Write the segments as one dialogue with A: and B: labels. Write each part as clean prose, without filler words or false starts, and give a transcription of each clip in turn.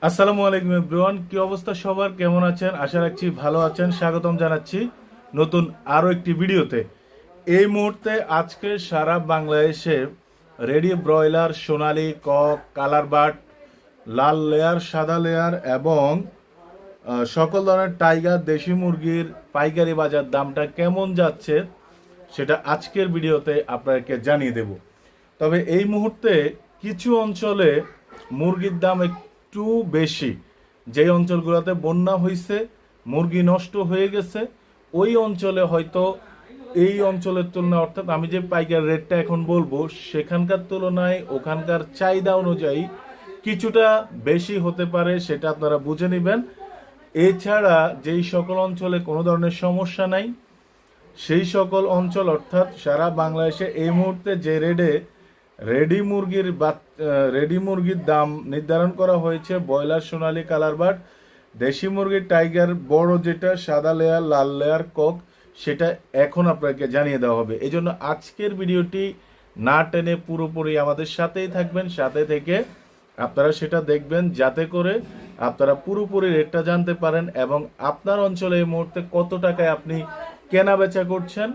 A: আসসালামু আলাইকুম এভরিওয়ান, কি অবস্থা সবার, কেমন আছেন? আশা রাখছি ভালো আছেন। স্বাগতম জানাচ্ছি নতুন আরও একটি ভিডিওতে। এই মুহূর্তে আজকে সারা বাংলাদেশে রেডি ব্রয়লার, সোনালী কক, কালার বাট, লাল লেয়ার, সাদা লেয়ার এবং সকল ধরনের টাইগার দেশি মুরগির পাইকারি বাজার দামটা কেমন যাচ্ছে সেটা আজকের ভিডিওতে আপনাদেরকে জানিয়ে দেব। তবে এই মুহূর্তে কিছু অঞ্চলে মুরগির দাম একটু বেশি। যেই অঞ্চলগুলোতে বন্যা হয়েছে, মুরগি নষ্ট হয়ে গেছে, ওই অঞ্চলে হয়তো এই অঞ্চলের তুলনায়, অর্থাৎ আমি যে পাইকারি রেটটা এখন বলবো সেখানকার তুলনায় ওখানকার চাহিদা অনুযায়ী কিছুটা বেশি হতে পারে, সেটা আপনারা বুঝে নেবেন। এছাড়া যেই সকল অঞ্চলে কোনো ধরনের সমস্যা নাই, সেই সকল অঞ্চল অর্থাৎ সারা বাংলাদেশে এই মুহূর্তে যে রেটে রেডি মুরগির দাম নির্ধারণ করা হয়েছে, ব্রয়লার, সোনালী, কালার বাট, দেশি মুরগির টাইগার বড় যেটা, সাদা লেয়ার, লাল লেয়ার, কক, সেটা এখন আপনাকে জানিয়ে দেওয়া হবে। এই জন্য আজকের ভিডিওটি না টেনে পুরোপুরি আমাদের সাথেই থাকবেন, সাথে থেকে আপনারা সেটা দেখবেন, যাতে করে আপনারা পুরোপুরি রেটটা জানতে পারেন এবং আপনার অঞ্চলে এই মুহূর্তে কত টাকায় আপনি কেনা বেচা করছেন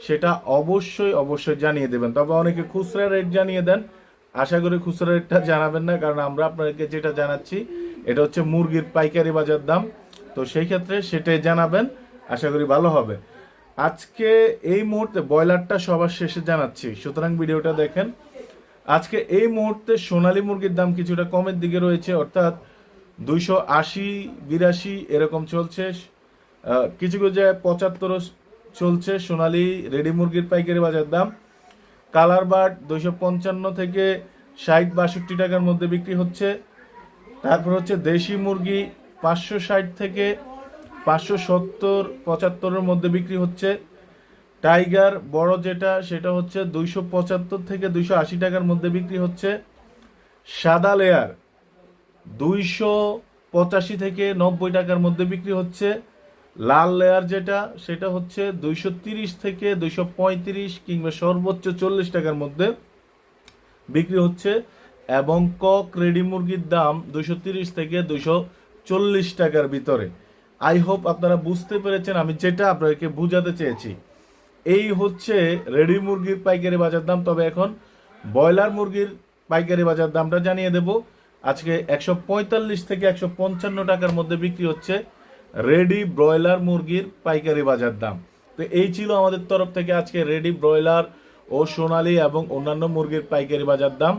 A: সেটা অবশ্যই জানিয়ে দেবেন। তবে অনেকে খুচরা রেট জানিয়ে দেন, আশা করি খুচরা রেটটা জানাবেন না, কারণ আমরা আপনাদেরকে যেটা জানাচ্ছি এটা হচ্ছে মুরগির পাইকারি বাজার দাম। তো সেই ক্ষেত্রে সেটাই জানাবেন, আশা করি ভালো হবে। আজকে এই মুহূর্তে ব্রয়লারটা সবার শেষে জানাচ্ছি, সুতরাং ভিডিওটা দেখেন। আজকে এই মুহূর্তে সোনালী মুরগির দাম কিছুটা কমের দিকে রয়েছে, অর্থাৎ 280-82 এরকম চলছে। কিছু কিছু জায়গায় 75 চলছে সোনালী রেডি মুরগির পাইকারি বাজার দাম। কালার বাট 255 থেকে 60-62 টাকার মধ্যে বিক্রি হচ্ছে। তারপর হচ্ছে দেশি মুরগি 560 থেকে 570-75 মধ্যে বিক্রি হচ্ছে। টাইগার বড় যেটা সেটা হচ্ছে 275 থেকে 280 টাকার মধ্যে বিক্রি হচ্ছে। সাদা লেয়ার 285 থেকে 90 টাকার মধ্যে বিক্রি হচ্ছে। লাল লেয়ার যেটা সেটা হচ্ছে 230 থেকে 235 কিংবা সর্বোচ্চ 40 টাকার মধ্যে বিক্রি হচ্ছে। এবং কক রেডি মুরগির দাম 230 থেকে 240 টাকার ভিতরে। আই হোপ আপনারা বুঝতে পেরেছেন আমি যেটা আপনাদেরকে বুঝাতে চেয়েছি। এই হচ্ছে রেডি মুরগির পাইকারি বাজার দাম। তবে এখন ব্রয়লার মুরগির পাইকারি বাজার দামটা জানিয়ে দেব। আজকে 145 থেকে 155 টাকার মধ্যে বিক্রি হচ্ছে রেডি ব্রয়লার মুরগির পাইকারি বাজার দাম। তো এই ছিল আমাদের তরফ থেকে আজকে রেডি ব্রয়লার ও সোনালী এবং অন্যান্য মুরগির পাইকারি বাজার দাম।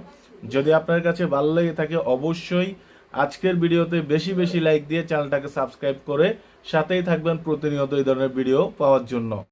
A: যদি আপনার কাছে ভালো লেগে থাকে অবশ্যই আজকের ভিডিওতে বেশি বেশি লাইক দিয়ে চ্যানেলটাকে সাবস্ক্রাইব করে সাথেই থাকবেন প্রতিনিয়ত এই ধরনের ভিডিও পাওয়ার জন্য।